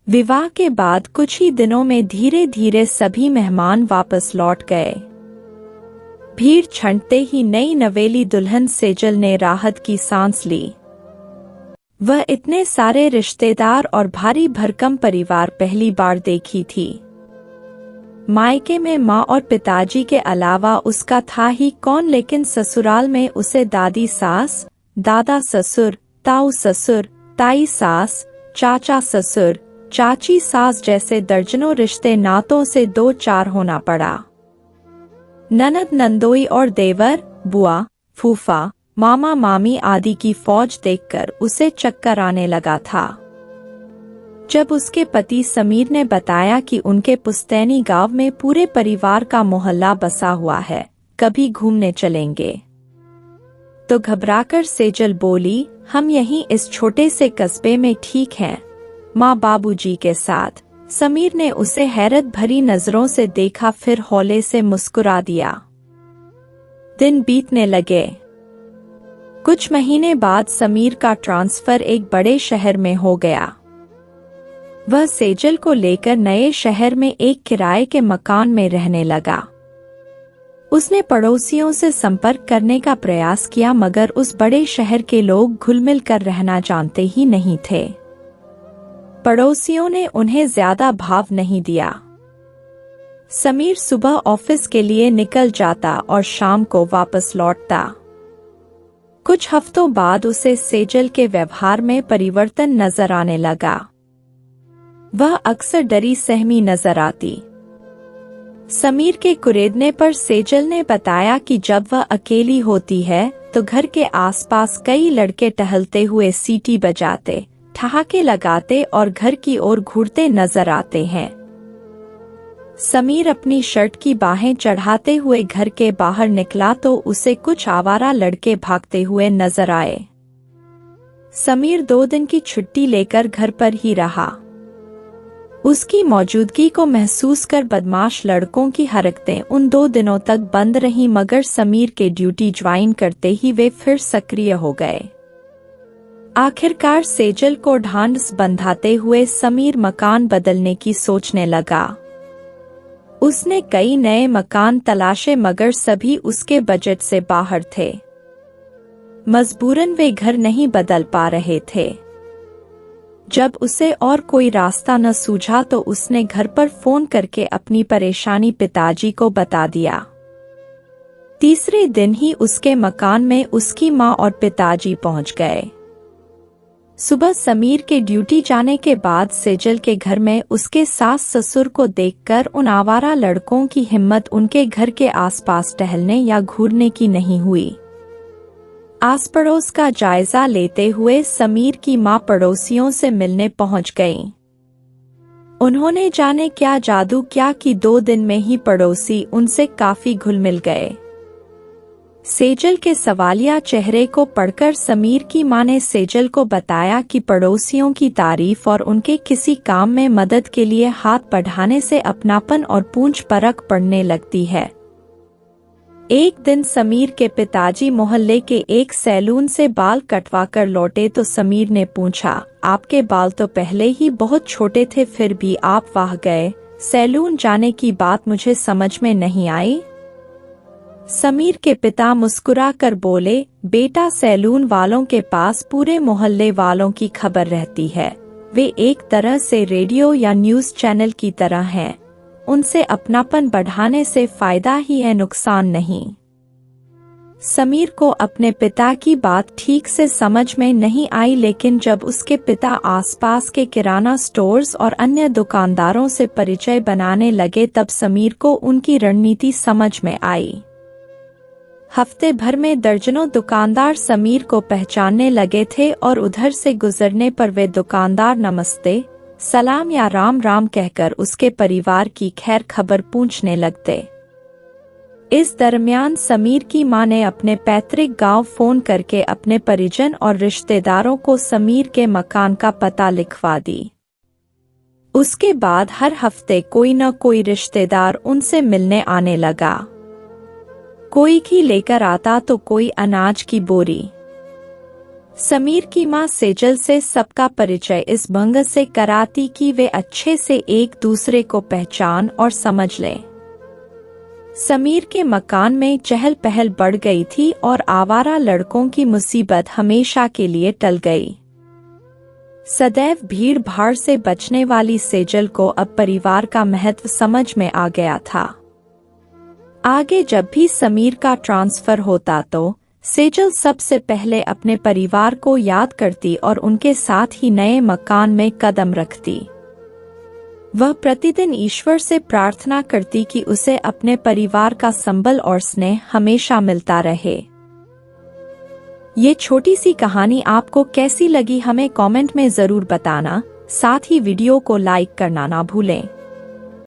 विवाह के बाद कुछ ही दिनों में धीरे धीरे सभी मेहमान वापस लौट गए। भीड़ छंटते ही नई नवेली दुल्हन सेजल ने राहत की सांस ली। वह इतने सारे रिश्तेदार और भारी भरकम परिवार पहली बार देखी थी। मायके में माँ और पिताजी के अलावा उसका था ही कौन, लेकिन ससुराल में उसे दादी सास, दादा ससुर, ताऊ ससुर, ताई सास, चाचा ससुर, चाची सास जैसे दर्जनों रिश्ते नातों से दो चार होना पड़ा। ननद नंदोई और देवर, बुआ, फूफा, मामा मामी आदि की फौज देखकर उसे चक्कर आने लगा था। जब उसके पति समीर ने बताया कि उनके पुस्तैनी गांव में पूरे परिवार का मोहल्ला बसा हुआ है, कभी घूमने चलेंगे, तो घबराकर सेजल बोली, हम यहीं इस छोटे से कस्बे में ठीक हैं, माँ बाबूजी के साथ। समीर ने उसे हैरत भरी नजरों से देखा, फिर हौले से मुस्कुरा दिया। दिन बीतने लगे। कुछ महीने बाद समीर का ट्रांसफर एक बड़े शहर में हो गया। वह सेजल को लेकर नए शहर में एक किराए के मकान में रहने लगा। उसने पड़ोसियों से संपर्क करने का प्रयास किया, मगर उस बड़े शहर के लोग घुल-मिल कर रहना जानते ही नहीं थे। पड़ोसियों ने उन्हें ज्यादा भाव नहीं दिया। समीर सुबह ऑफिस के लिए निकल जाता और शाम को वापस लौटता। कुछ हफ्तों बाद उसे सेजल के व्यवहार में परिवर्तन नजर आने लगा। वह अक्सर डरी सहमी नजर आती। समीर के कुरेदने पर सेजल ने बताया कि जब वह अकेली होती है तो घर के आसपास कई लड़के टहलते हुए सीटी बजाते, ठहाके लगाते और घर की ओर घूरते नजर आते हैं। समीर अपनी शर्ट की बाहें चढ़ाते हुए घर के बाहर निकला तो उसे कुछ आवारा लड़के भागते हुए नजर आए। समीर 2 दिन की छुट्टी लेकर घर पर ही रहा। उसकी मौजूदगी को महसूस कर बदमाश लड़कों की हरकतें उन 2 दिनों तक बंद रहीं, मगर समीर के ड्यूटी ज्वाइन करते ही वे फिर सक्रिय हो गए। आखिरकार सेजल को ढांढस बंधाते हुए समीर मकान बदलने की सोचने लगा। उसने कई नए मकान तलाशे, मगर सभी उसके बजट से बाहर थे। मजबूरन वे घर नहीं बदल पा रहे थे। जब उसे और कोई रास्ता न सूझा तो उसने घर पर फोन करके अपनी परेशानी पिताजी को बता दिया। तीसरे दिन ही उसके मकान में उसकी माँ और पिताजी पहुंच गए। सुबह समीर के ड्यूटी जाने के बाद सेजल के घर में उसके सास ससुर को देखकर उन आवारा लड़कों की हिम्मत उनके घर के आसपास टहलने या घूरने की नहीं हुई। आस पड़ोस का जायजा लेते हुए समीर की मां पड़ोसियों से मिलने पहुंच गईं। उन्होंने जाने क्या जादू किया कि 2 दिन में ही पड़ोसी उनसे काफी घुल मिल गए। सेजल के सवालिया चेहरे को पढ़कर समीर की मां ने सेजल को बताया कि पड़ोसियों की तारीफ और उनके किसी काम में मदद के लिए हाथ बढ़ाने से अपनापन और पूंछ परख पड़ने लगती है। एक दिन समीर के पिताजी मोहल्ले के एक सैलून से बाल कटवा कर लौटे तो समीर ने पूछा, आपके बाल तो पहले ही बहुत छोटे थे, फिर भी आप वहां गए, सैलून जाने की बात मुझे समझ में नहीं आई। समीर के पिता मुस्कुरा कर बोले, बेटा सैलून वालों के पास पूरे मोहल्ले वालों की खबर रहती है। वे एक तरह से रेडियो या न्यूज़ चैनल की तरह हैं। उनसे अपनापन बढ़ाने से फायदा ही है, नुकसान नहीं। समीर को अपने पिता की बात ठीक से समझ में नहीं आई, लेकिन जब उसके पिता आसपास के किराना स्टोर्स और अन्य दुकानदारों से परिचय बनाने लगे तब समीर को उनकी रणनीति समझ में आई। हफ्ते भर में दर्जनों दुकानदार समीर को पहचानने लगे थे और उधर से गुजरने पर वे दुकानदार नमस्ते, सलाम या राम राम कहकर उसके परिवार की खैर खबर पूछने लगते। इस दरमियान समीर की मां ने अपने पैतृक गांव फोन करके अपने परिजन और रिश्तेदारों को समीर के मकान का पता लिखवा दी। उसके बाद हर हफ्ते कोई न कोई रिश्तेदार उनसे मिलने आने लगा। कोई घी लेकर आता तो कोई अनाज की बोरी। समीर की मां सेजल से सबका परिचय इस ढंग से कराती कि वे अच्छे से एक दूसरे को पहचान और समझ लें। समीर के मकान में चहल पहल बढ़ गई थी और आवारा लड़कों की मुसीबत हमेशा के लिए टल गई। सदैव भीड़ भाड़ से बचने वाली सेजल को अब परिवार का महत्व समझ में आ गया था। आगे जब भी समीर का ट्रांसफर होता तो सेजल सबसे पहले अपने परिवार को याद करती और उनके साथ ही नए मकान में कदम रखती। वह प्रतिदिन ईश्वर से प्रार्थना करती कि उसे अपने परिवार का संबल और स्नेह हमेशा मिलता रहे। ये छोटी सी कहानी आपको कैसी लगी हमें कमेंट में जरूर बताना, साथ ही वीडियो को लाइक करना ना भूलें।